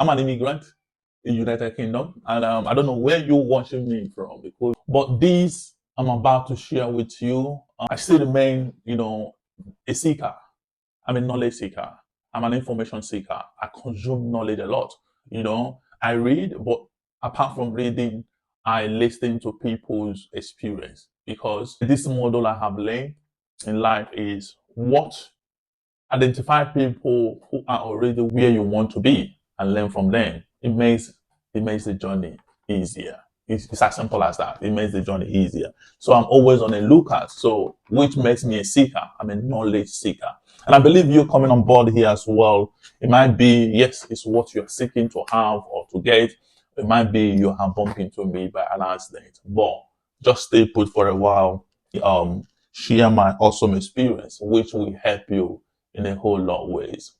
I'm an immigrant in United Kingdom, and I don't know where you're watching me from, but this I'm about to share with you. I still remain, a seeker. I'm a knowledge seeker. I'm an information seeker. I consume knowledge a lot. I read, but apart from reading, I listen to people's experience because this model I have learned in life is identify people who are already where you want to be and learn from them. It makes the journey easier. It's as simple as that. It makes the journey easier. So I'm always on a lookout. So which makes me a seeker. I'm a knowledge seeker. And I believe you coming on board here as well. It might be, yes, it's what you're seeking to have or to get. It might be you have bumped into me by an accident. But just stay put for a while. Share my awesome experience, which will help you in a whole lot of ways.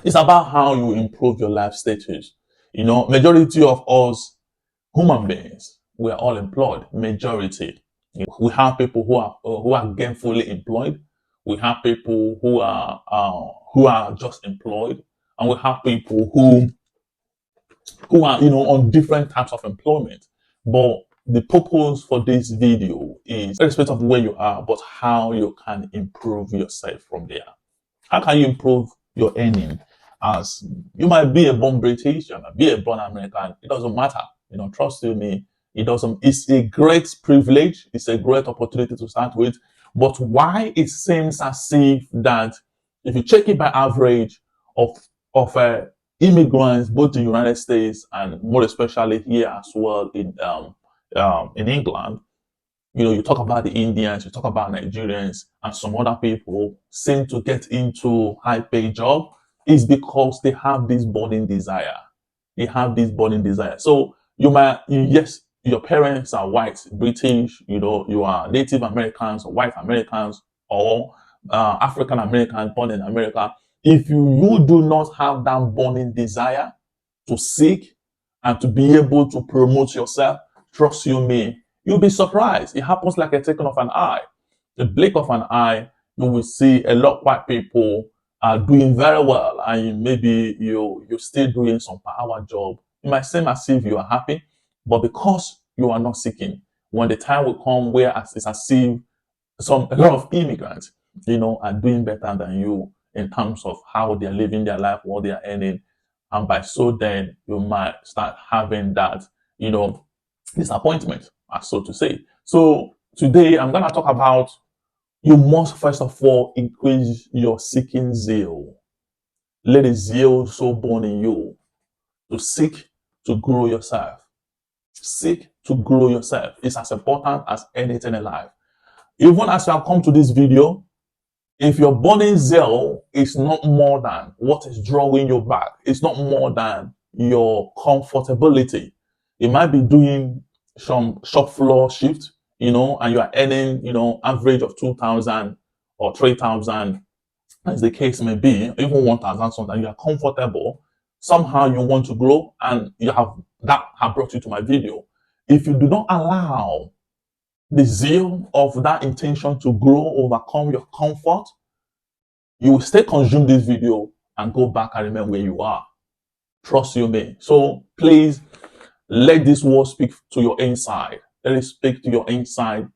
It's about how you improve your life status. Majority of us human beings, we are all employed. Majority. We have people who are gainfully employed. We have people who are just employed, and we have people who are on different types of employment. But the purpose for this video is irrespective of where you are, but how you can improve yourself from there. How can you improve your earning? As you might be a born British, you might be a born American, it doesn't matter. Trust me, it doesn't. It's a great privilege. It's a great opportunity to start with. But why it seems as if you check it by average of immigrants, both in the United States and more especially here as well in England, you talk about the Indians, you talk about Nigerians, and some other people seem to get into high-paid job is because they have this burning desire. They have this burning desire. So yes, your parents are white, British, you are Native Americans or white Americans or African Americans born in America. If you do not have that burning desire to seek and to be able to promote yourself, trust you me, you'll be surprised. It happens like a taking of an eye. The blink of an eye, you will see a lot of white people are doing very well, and maybe you're still doing some power job. It might seem as if you are happy, but because you are not seeking, when the time will come where it's as if a lot of immigrants, are doing better than you in terms of how they're living their life, what they are earning, and by so then you might start having that, disappointment, as so to say. So today I'm gonna talk about you must first of all increase your seeking zeal. Let the zeal so born in you to seek to grow yourself. Seek to grow yourself. It's as important as anything in life. Even as you have come to this video, if your burning zeal is not more than what is drawing you back, it's not more than your comfortability. You might be doing some shop floor shift, and you are earning, average of 2,000 or 3,000, as the case may be, even 1,000 something, you are comfortable. Somehow you want to grow, and that have brought you to my video. If you do not allow the zeal of that intention to grow, overcome your comfort, you will stay consume this video and go back and remain where you are. Trust you me. So please let this word speak to your inside. Let it speak to your inside.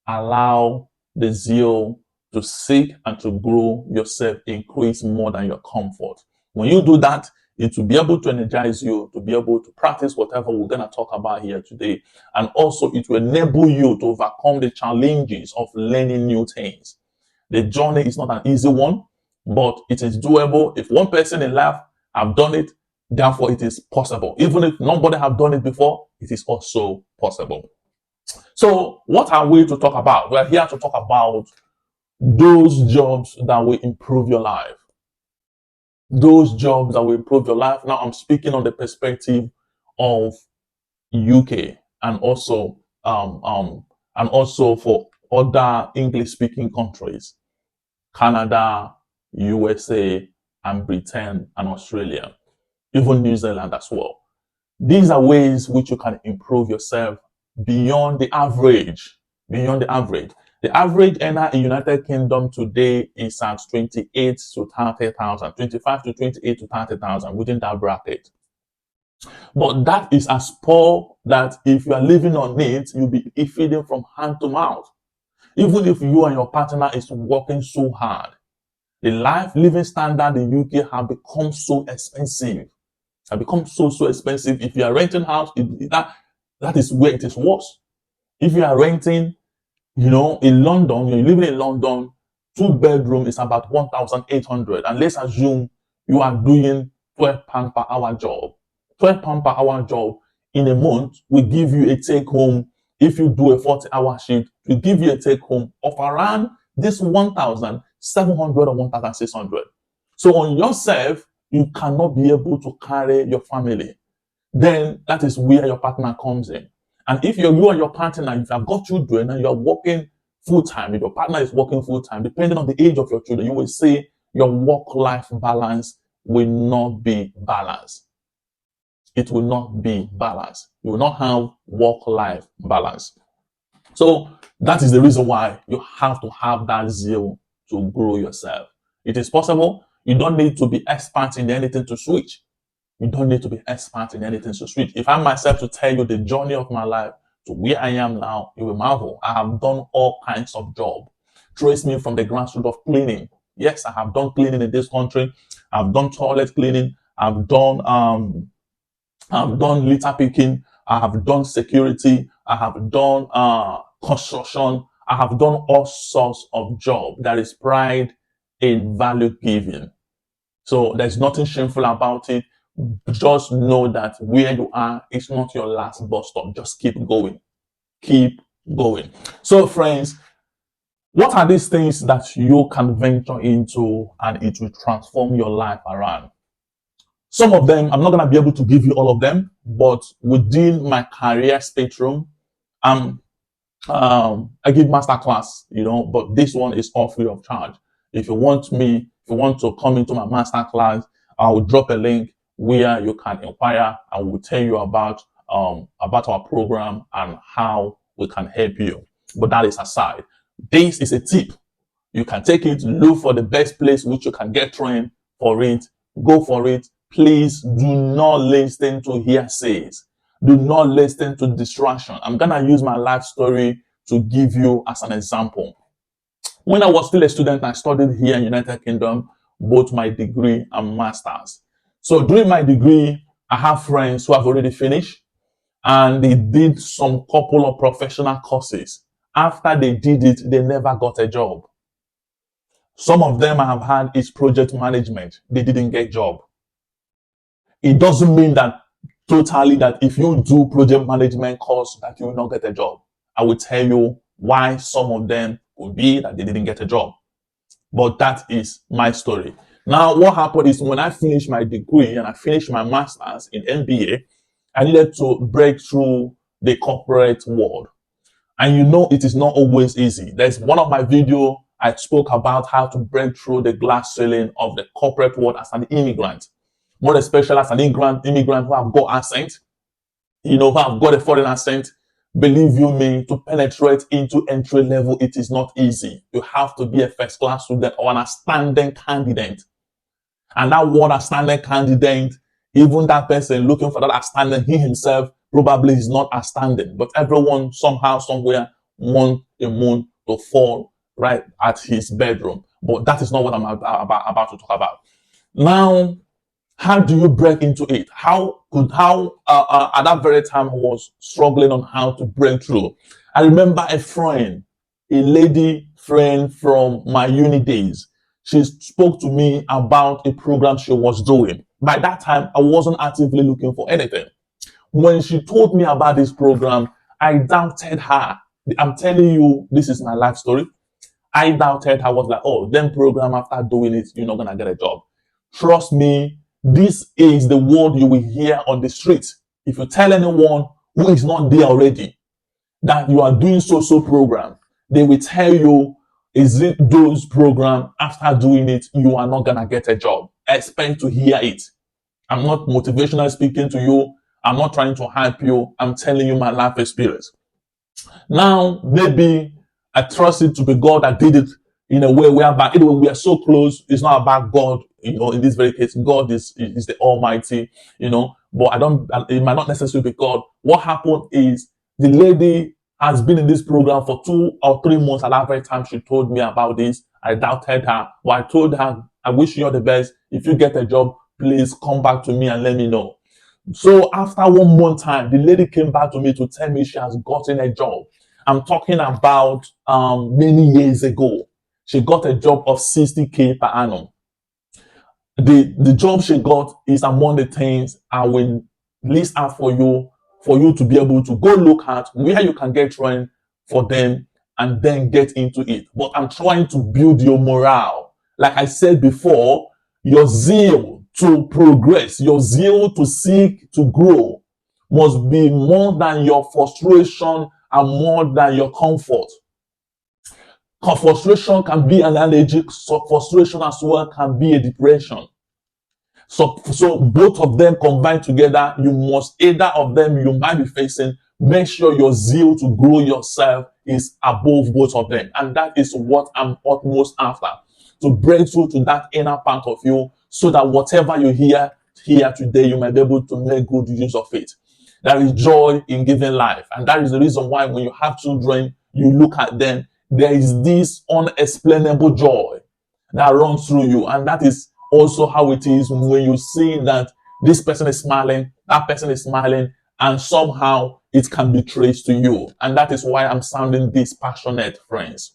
Allow the zeal to seek and to grow yourself increase more than your comfort. When you do that, it will be able to energize you to be able to practice whatever we're going to talk about here today. And also it will enable you to overcome the challenges of learning new things. The journey is not an easy one, but it is doable. If one person in life have done it, therefore it is possible. Even if nobody have done it before, it is also possible. So what are we to talk about? We're here to talk about those jobs that will improve your life. Those jobs that will improve your life. Now I'm speaking on the perspective of UK and also for other English speaking countries, Canada, USA, and Britain and Australia, even New Zealand as well. These are ways which you can improve yourself beyond the average. Beyond the average. The average earner in United Kingdom today is at 28 to 30,000, 25 to 28 to 30,000 within that bracket. But that is as poor that if you are living on it, you'll be feeding from hand to mouth. Even if you and your partner is working so hard, the living standard in UK have become so expensive. Have become so expensive. If you are renting house, that is where it is worse. If you are renting, in London, you're living in London, 2 bedroom is about 1,800. And let's assume you are doing £12 per hour job. £12 per hour job in a month will give you a take home. If you do a 40-hour shift, will give you a take home of around this 1,700 or 1,600. So on yourself, you cannot be able to carry your family. Then that is where your partner comes in. And if you and your partner, if you have got children and you're working full time, if your partner is working full time, depending on the age of your children, you will see your work-life balance will not be balanced. It will not be balanced. You will not have work-life balance. So that is the reason why you have to have that zeal to grow yourself. It is possible. You don't need to be expert in anything to switch. You don't need to be expert in anything to switch. If I myself to tell you the journey of my life to where I am now, you will marvel. I have done all kinds of jobs. Trace me from the grassroots of cleaning. Yes, I have done cleaning in this country. I've done toilet cleaning. I've done litter picking. I have done security. I have done construction. I have done all sorts of jobs. There is pride in value giving. So there's nothing shameful about it. Just know that where you are is not your last bus stop. Just keep going. Keep going. So friends, what are these things that you can venture into and it will transform your life around? Some of them, I'm not going to be able to give you all of them, but within my career spectrum, I give masterclass, but this one is all free of charge. If you want to come into my masterclass, I will drop a link where you can inquire. I will tell you about our program and how we can help you. But that is aside. This is a tip. You can take it, look for the best place which you can get trained for it. Go for it. Please do not listen to hearsays. Do not listen to distraction. I'm going to use my life story to give you as an example. When I was still a student, I studied here in United Kingdom, both my degree and master's. So during my degree, I have friends who have already finished and they did some couple of professional courses. After they did it, they never got a job. Some of them I have had is project management. They didn't get job. It doesn't mean that totally that if you do project management course that you will not get a job. I will tell you why some of them would be that they didn't get a job. But that is my story. Now, what happened is when I finished my degree and I finished my master's in MBA, I needed to break through the corporate world. And it is not always easy. There's one of my videos I spoke about how to break through the glass ceiling of the corporate world as an immigrant. More especially as an immigrant who have got accent, who have got a foreign accent. Believe you me, to penetrate into entry level, it is not easy. You have to be a first class student or an outstanding candidate. And that word outstanding candidate, even that person looking for that outstanding, he himself probably is not outstanding. But everyone somehow, somewhere wants a moon to fall right at his bedroom. But that is not what I'm about to talk about. Now, how do you break into it? At that very time I was struggling on how to break through. I remember a lady friend from my uni days. She spoke to me about a program she was doing. By that time, I wasn't actively looking for anything. When she told me about this program, I doubted her. I'm telling you, this is my life story. I doubted her. I was like, oh, then program after doing it, you're not going to get a job. Trust me, this is the word you will hear on the street. If you tell anyone who is not there already that you are doing so program, they will tell you, is it those program after doing it, you are not going to get a job. Expect to hear it. I'm not motivational speaking to you. I'm not trying to hype you. I'm telling you my life experience. Now, maybe I trust it to be God that did it in a way whereby anyway, we are so close. It's not about God, in this very case. God is the Almighty, but it might not necessarily be God. What happened is the lady has been in this program for 2 or 3 months, and every time she told me about this, I doubted her. But I told her, I wish you all the best. If you get a job, please come back to me and let me know. So after 1 month time, the lady came back to me to tell me she has gotten a job. I'm talking about many years ago. She got a job of 60K per annum. The job she got is among the things I will list out for you to be able to go look at where you can get trained for them and then get into it. But I'm trying to build your morale. Like I said before, your zeal to progress, your zeal to seek to grow must be more than your frustration and more than your comfort. Frustration can be an allergic, so frustration as well can be a depression. So both of them combined together, you must, either of them you might be facing, make sure your zeal to grow yourself is above both of them. And that is what I'm utmost after. To break through to that inner part of you so that whatever you hear here today, you might be able to make good use of it. There is joy in giving life. And that is the reason why when you have children, you look at them, there is this unexplainable joy that runs through you. And that is also how it is when you see that this person is smiling, that person is smiling, and somehow it can be traced to you. And that is why I'm sounding this passionate, friends.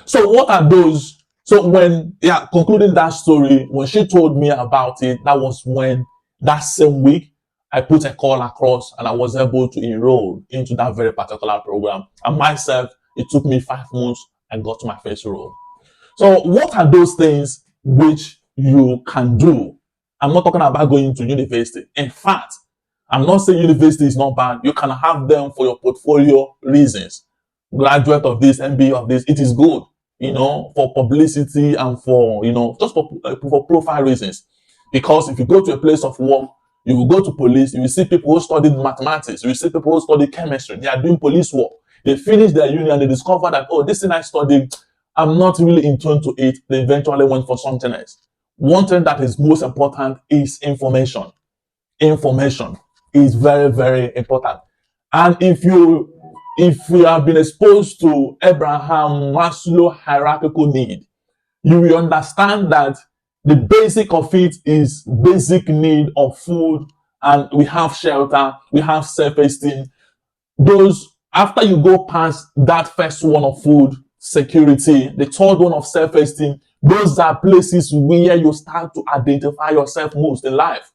So what are those? So concluding that story, when she told me about it, that was when that same week, I put a call across and I was able to enroll into that very particular program. And myself, it took me 5 months. I got to my first role. So what are those things which you can do? I'm not talking about going to university. In fact, I'm not saying university is not bad. You can have them for your portfolio reasons. Graduate of this, MBA of this, it is good, for publicity and for, just for profile reasons. Because if you go to a place of work, you will go to police, you will see people who studied mathematics, you will see people who studied chemistry, they are doing police work. They finish their uni and they discover that, oh, this thing I studied, I'm not really in tune to it. They eventually went for something else. One thing that is most important is information. Information is very, very important. And if you have been exposed to Abraham Maslow hierarchical need, you will understand that the basic of it is basic need of food, and we have shelter, we have self-esteem. Those, after you go past that first one of food, security, the third one of self-esteem, those are places where you start to identify yourself most in life.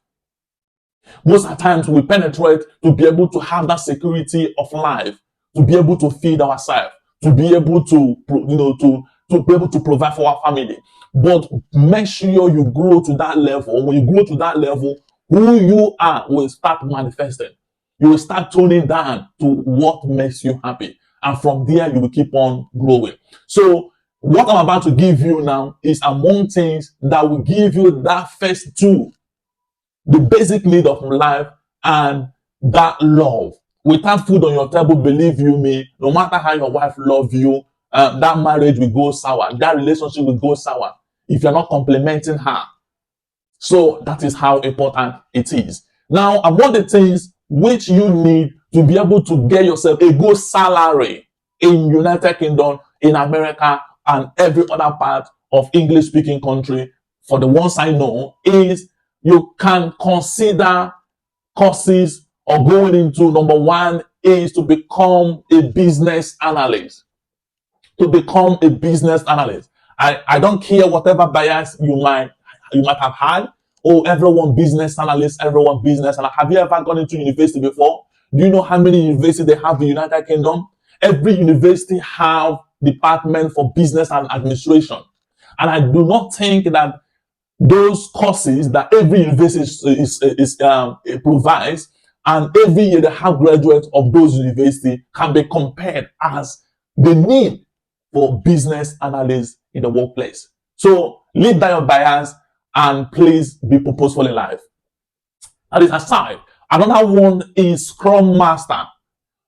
Most of the times we penetrate to be able to have that security of life, to be able to feed ourselves, to be able to, to be able to provide for our family. But make sure you grow to that level. When you grow to that level, who you are will start manifesting. You will start tuning down to what makes you happy. And from there, you will keep on growing. So what I'm about to give you now is among things that will give you that first two, the basic need of life and that love. Without food on your table, believe you me, no matter how your wife loves you, that marriage will go sour. That relationship will go sour if you're not complimenting her. So that is how important it is. Now, among the things which you need to be able to get yourself a good salary in United Kingdom, in America, and every other part of English-speaking country, for the ones I know, is you can consider courses or going into, number one is to become a business analyst. To become a business analyst. I don't care whatever bias you might have had. Oh, everyone business analyst, everyone business analyst. Have you ever gone into university before? Do you know how many universities they have in the United Kingdom? Every university have department for business and administration. And I do not think that those courses that every university provides, and every year they have graduates of those universities, can be compared as the need for business analysts in the workplace. So leave that your bias and please be purposeful in life. That is aside. Another one is Scrum Master.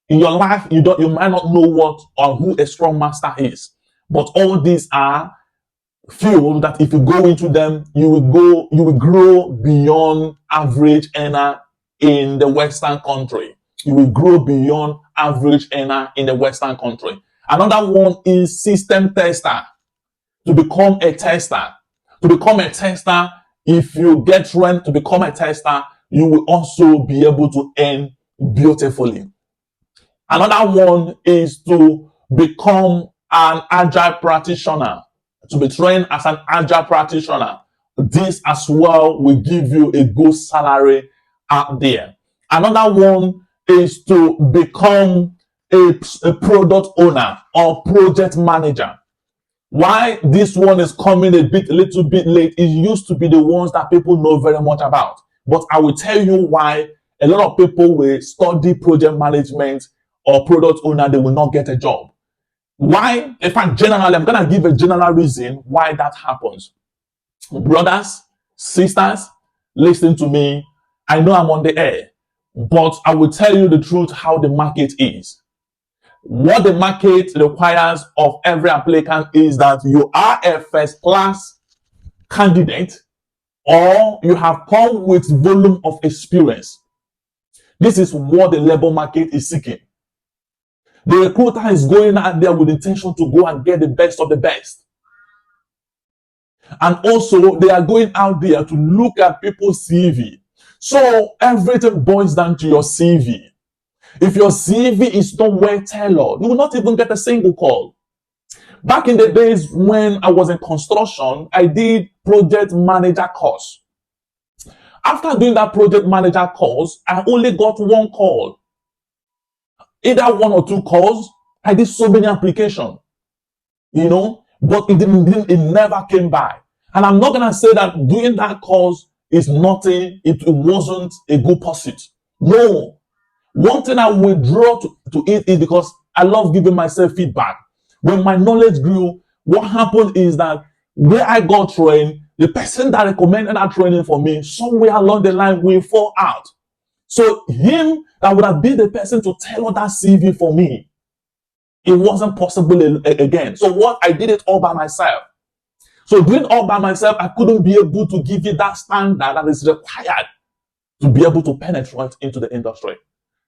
In your life, you might not know what or who a Scrum Master is, but all these are field that if you go into them, you will grow beyond average earner in the Western country. You will grow beyond average earner in the Western country. Another one is system tester. To become a tester. To become a tester, if you get trained to become a tester, you will also be able to earn beautifully. Another one is to become an agile practitioner, to be trained as an agile practitioner. This as well will give you a good salary out there. Another one is to become a product owner or project manager. Why this one is coming a little bit late, it used to be the ones that people know very much about. But I will tell you why a lot of people will study project management or product owner, they will not get a job. Why? In fact, generally, I'm going to give a general reason why that happens. Brothers, sisters, listen to me. I know I'm on the air, but I will tell you the truth how the market is. What the market requires of every applicant is that you are a first-class candidate or you have come with volume of experience. This is what the labor market is seeking. The recruiter is going out there with the intention to go and get the best of the best. And also, they are going out there to look at people's CV. So everything boils down to your CV. If your CV is not well tailored, you will not even get a single call. Back in the days when I was in construction, I did project manager course. After doing that project manager course, I only got one call. Either one or two calls. I did so many applications, but it never came by. And I'm not gonna say that doing that course is nothing, it wasn't a good pursuit. No. One thing I withdraw to it is because I love giving myself feedback. When my knowledge grew, what happened is that where I got trained, the person that recommended that training for me, somewhere along the line will fall out. So him that would have been the person to tailor that CV for me, it wasn't possible again. So what I did it all by myself. So doing all by myself, I couldn't be able to give you that standard that is required to be able to penetrate into the industry.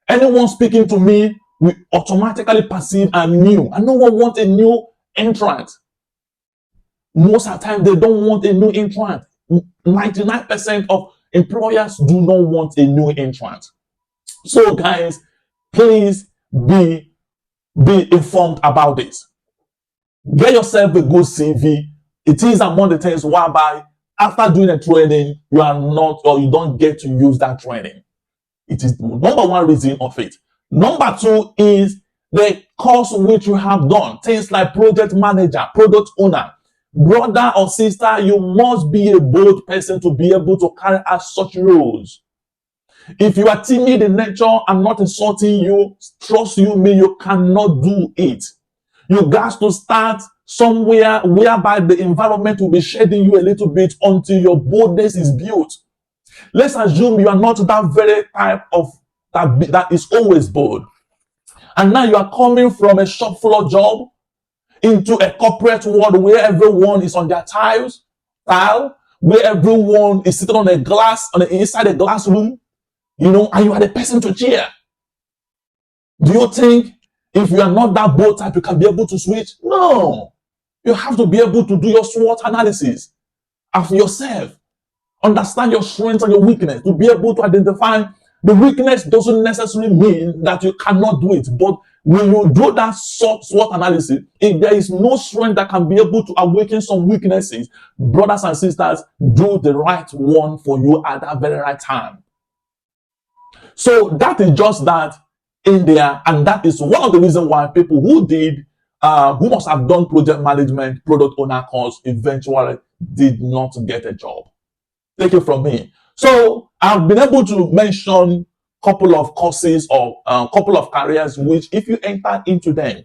Anyone speaking to me will automatically perceive I'm new. And no one wants a new entrant. Most of the time, they don't want a new entrant. 99% of employers do not want a new entrant. So guys, please be informed about this. Get yourself a good CV. It is among the things whereby after doing a training, you are not, or you don't get to use that training. It is number one reason of it. Number two is the course which you have done. Things like project manager, product owner. Brother or sister, you must be a bold person to be able to carry out such roles. If you are timid in nature, I'm not insulting you. Trust me, you cannot do it. You got to start somewhere whereby the environment will be shedding you a little bit until your boldness is built. Let's assume you are not that very type of that is always bold. And now you are coming from a shop floor job into a corporate world where everyone is on their tile, where everyone is sitting on a glass, inside a glass room, and you are the person to cheer. Do you think if you are not that bold type, you can be able to switch? No. You have to be able to do your SWOT analysis of yourself. Understand your strengths and your weakness. To be able to identify the weakness doesn't necessarily mean that you cannot do it. But when you do that SWOT analysis, if there is no strength that can be able to awaken some weaknesses, brothers and sisters, do the right one for you at that very right time. So that is just that in there, and that is one of the reasons why people who must have done project management, product owner course, eventually did not get a job. Take it from me. So I've been able to mention a couple of courses or a couple of careers which, if you enter into them,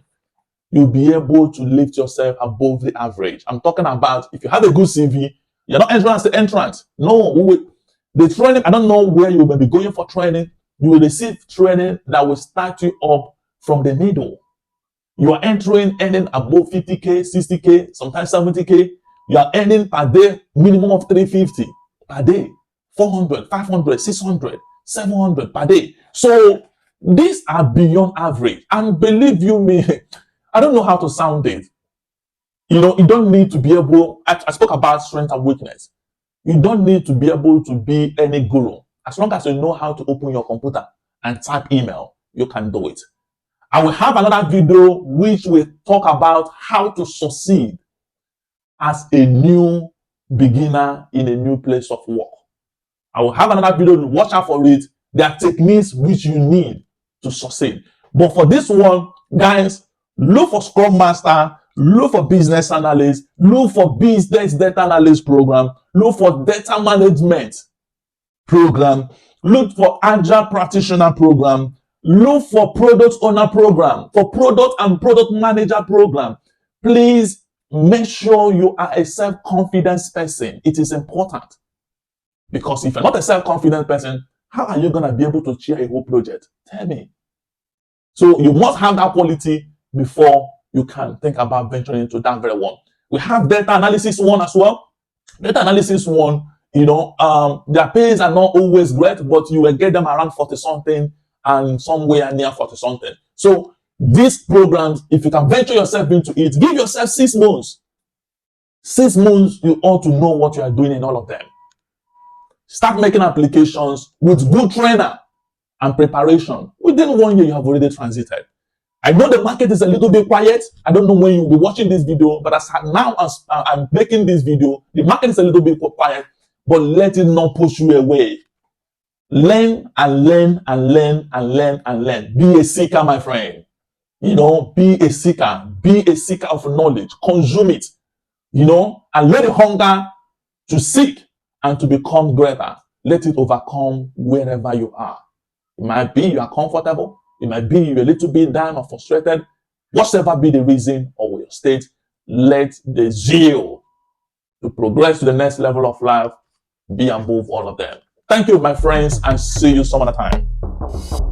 you'll be able to lift yourself above the average. I'm talking about if you have a good CV, you're not entering as the entrant. No, the training, I don't know where you may be going for training. You will receive training that will start you up from the middle. You are entering, earning above 50K, 60K, sometimes 70K. You are earning per day minimum of 350 per day, 400, 500, 600, 700 per day. So these are beyond average. And believe you me, I don't know how to sound it. You know, you don't need to be able, I spoke about strength and weakness. You don't need to be able to be any guru. As long as you know how to open your computer and type email, you can do it. I will have another video which will talk about how to succeed as a new beginner in a new place of work. I will have another video, watch out for it. There are techniques which you need to succeed. But for this one, guys, look for Scrum Master, look for Business Analyst, look for Business Data Analyst program, look for Data Management program, look for Agile Practitioner program, look for Product Owner program, for Product and Product Manager program. Please make sure you are a self-confidence person. It is important. Because if you're not a self-confident person, how are you going to be able to chair a whole project? Tell me. So you must have that quality before you can think about venturing into that very one. We have data analysis one as well. Data analysis one, you know, their pays are not always great, but you will get them around 40 something and somewhere near 40 something. So these programs, if you can venture yourself into it, give yourself 6 months. 6 months, you ought to know what you are doing in all of them. Start making applications with good trainer and preparation. Within 1 year, you have already transited. I know the market is a little bit quiet. I don't know when you'll be watching this video, but as I'm making this video, the market is a little bit quiet, but let it not push you away. Learn and learn and learn and learn and learn. Be a seeker, my friend. You know, be a seeker. Be a seeker of knowledge. Consume it. You know, and let the hunger to seek and to become greater. Let it overcome wherever you are. It might be you are comfortable. It might be you're a little bit down or frustrated. Whatever be the reason or your state, let the zeal to progress to the next level of life be above all of them. Thank you, my friends, and see you some other time.